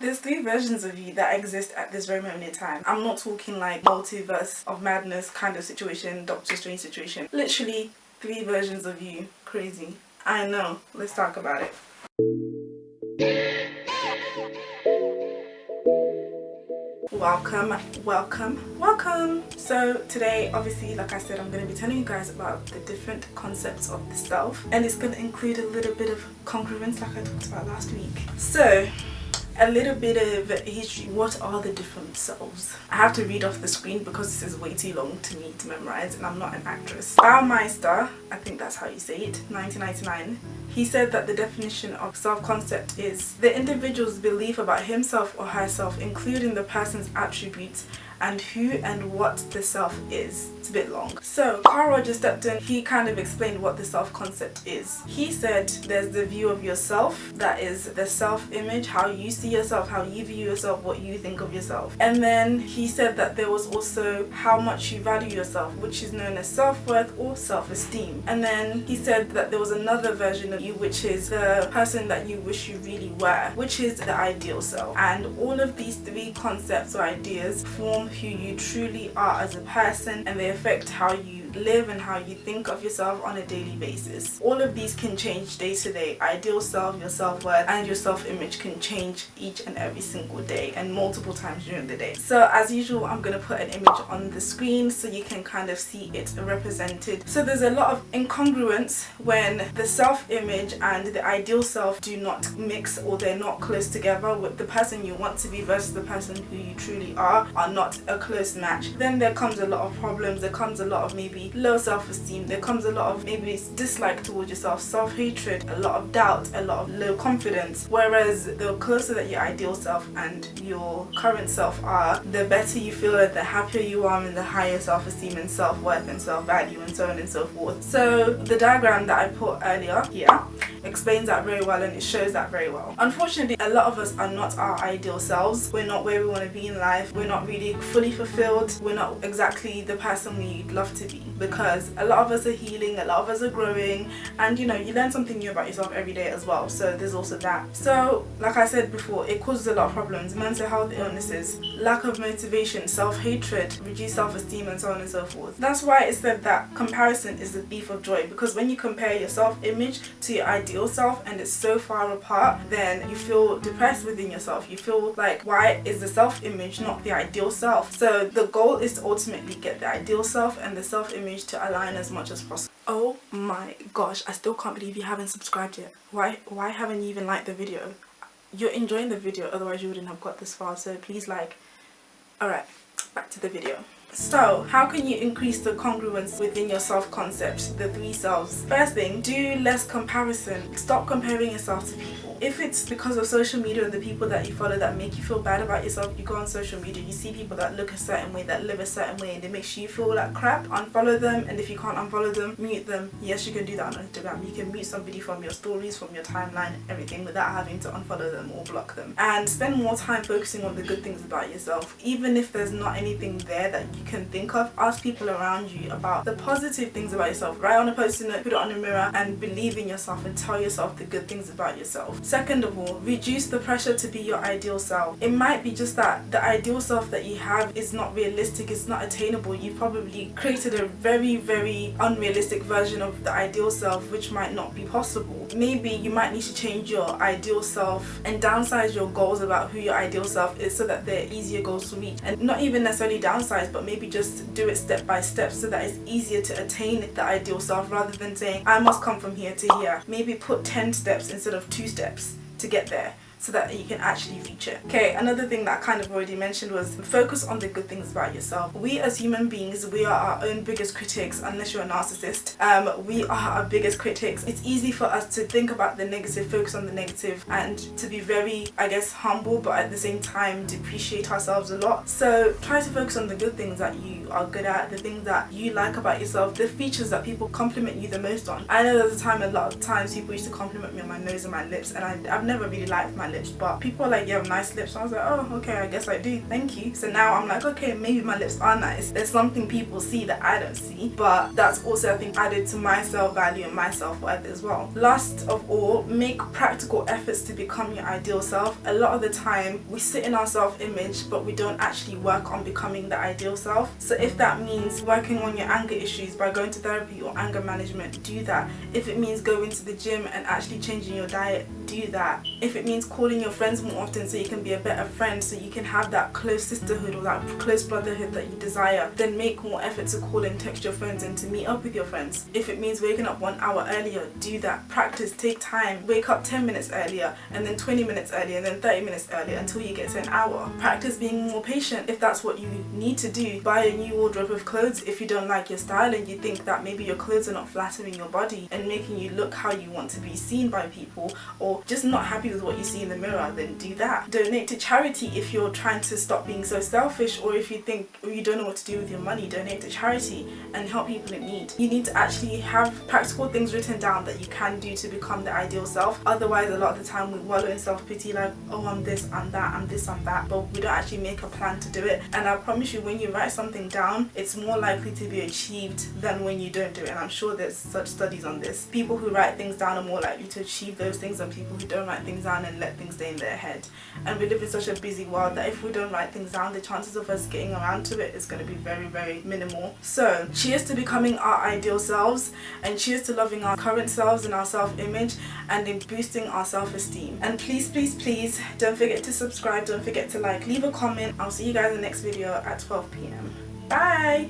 There's 3 versions of you that exist at this very moment in time. I'm not talking like multiverse of madness kind of situation, Doctor Strange situation. Literally 3 versions of you. Crazy. I know. Let's talk about it. Welcome. So today, obviously, like I said, I'm going to be telling you guys about the different concepts of the self, and it's going to include a little bit of congruence like I talked about last week. So a little bit of history. What are the different selves? I have to read off the screen because this is way too long to me to memorize, and I'm not an actress. Baumeister, I think that's how you say it, 1999. He said that the definition of self-concept is the individual's belief about himself or herself, including the person's attributes and who and what the self is. It's a bit long. So Carl Rogers stepped in. He kind of explained what the self-concept is. He said there's the view of yourself, that is the self-image, how you see yourself, how you view yourself, what you think of yourself. And then he said that there was also how much you value yourself, which is known as self-worth or self-esteem. And then he said that there was another version of you, which is the person that you wish you really were, which is the ideal self. And all of these 3 concepts or ideas form who you truly are as a person, and they affect how you live and how you think of yourself on a daily basis. All of these can change day to day. Ideal self, your self-worth, and your self-image can change each and every single day and multiple times during the day. So as usual, I'm going to put an image on the screen so you can kind of see it represented. So there's a lot of incongruence when the self-image and the ideal self do not mix, or they're not close together. With the person you want to be versus the person who you truly are not a close match. Then there comes a lot of problems. There comes a lot of maybe low self-esteem. There comes a lot of maybe dislike towards yourself, self-hatred, a lot of doubt, a lot of low confidence. Whereas the closer that your ideal self and your current self are, the better you feel, the happier you are, and the higher self-esteem and self-worth and self-value and so on and so forth. So the diagram that I put earlier here explains that very well, and it shows that very well. Unfortunately, a lot of us are not our ideal selves. We're not where we want to be in life. We're not really fully fulfilled. We're not exactly the person we'd love to be, because a lot of us are healing, a lot of us are growing, and you know, you learn something new about yourself every day as well. So there's also that. So like I said before, it causes a lot of problems: mental health illnesses, lack of motivation, self-hatred, reduced self-esteem, and so on and so forth. That's why it's said that comparison is the thief of joy, because when you compare your self-image to your ideal self and it's so far apart, then you feel depressed within yourself. You feel like, why is the self-image not the ideal self? So the goal is to ultimately get the ideal self and the self-image to align as much as possible. Oh my gosh, I still can't believe you haven't subscribed yet. Why haven't you even liked the video? You're enjoying the video, otherwise you wouldn't have got this far, so please like. Alright, back to the video. So, how can you increase the congruence within your self-concept, the 3 selves? First thing, do less comparison. Stop comparing yourself to people. If it's because of social media and the people that you follow that make you feel bad about yourself, you go on social media, you see people that look a certain way, that live a certain way, and it makes you feel like crap, unfollow them. And if you can't unfollow them, mute them. Yes, you can do that on Instagram. You can mute somebody from your stories, from your timeline, everything, without having to unfollow them or block them. And spend more time focusing on the good things about yourself. Even if there's not anything there that you can think of, ask people around you about the positive things about yourself. Write on a post-it note, put it on a mirror, and believe in yourself and tell yourself the good things about yourself. Second of all, reduce the pressure to be your ideal self. It might be just that the ideal self that you have is not realistic, it's not attainable. You've probably created a very, very unrealistic version of the ideal self, which might not be possible. Maybe you might need to change your ideal self and downsize your goals about who your ideal self is, so that they're easier goals to reach. And not even necessarily downsize, but maybe just do it step by step so that it's easier to attain the ideal self, rather than saying, I must come from here to here. Maybe put 10 steps instead of 2 steps to get there, so that you can actually reach it. Okay, another thing that I kind of already mentioned was focus on the good things about yourself. We as human beings, we are our own biggest critics, unless you're a narcissist. We are our biggest critics. It's easy for us to think about the negative, focus on the negative, and to be very, I guess, humble, but at the same time depreciate ourselves a lot. So try to focus on the good things that you are good at, the things that you like about yourself, the features that people compliment you the most on. I know there's a lot of times people used to compliment me on my nose and my lips, and I've never really liked my my lips, but people are like, you have nice lips. So I was like, oh, okay, I guess I do, thank you. So now I'm like, okay, maybe my lips are nice. There's something people see that I don't see, but that's also, I think, added to my self-value and my self-worth as well. Last of all, make practical efforts to become your ideal self. A lot of the time we sit in our self-image, but we don't actually work on becoming the ideal self. So if that means working on your anger issues by going to therapy or anger management, do that. If it means going to the gym and actually changing your diet, do that. If it means calling your friends more often so you can be a better friend, so you can have that close sisterhood or that close brotherhood that you desire, then make more effort to call and text your friends and to meet up with your friends. If it means waking up 1 hour earlier, do that. Practice, take time, wake up 10 minutes earlier, and then 20 minutes earlier, and then 30 minutes earlier until you get to an hour. Practice being more patient if that's what you need to do. Buy a new wardrobe of clothes if you don't like your style and you think that maybe your clothes are not flattering your body and making you look how you want to be seen by people, or just not happy with what you see in the mirror, then do that. Donate to charity if you're trying to stop being so selfish, or if you think or you don't know what to do with your money, donate to charity and help people in need. You need to actually have practical things written down that you can do to become the ideal self. Otherwise, a lot of the time we wallow in self-pity, like, oh, I'm this, I'm that, I'm this, I'm that, but we don't actually make a plan to do it. And I promise you, when you write something down, it's more likely to be achieved than when you don't do it. And I'm sure there's such studies on this. People who write things down are more likely to achieve those things than people who don't write things down and let things stay in their head. And we live in such a busy world that if we don't write things down, the chances of us getting around to it is going to be very, very minimal. So cheers to becoming our ideal selves, and cheers to loving our current selves and our self-image, and in boosting our self-esteem. And please, please, please don't forget to subscribe, don't forget to like, leave a comment. I'll see you guys in the next video at 12 p.m. Bye.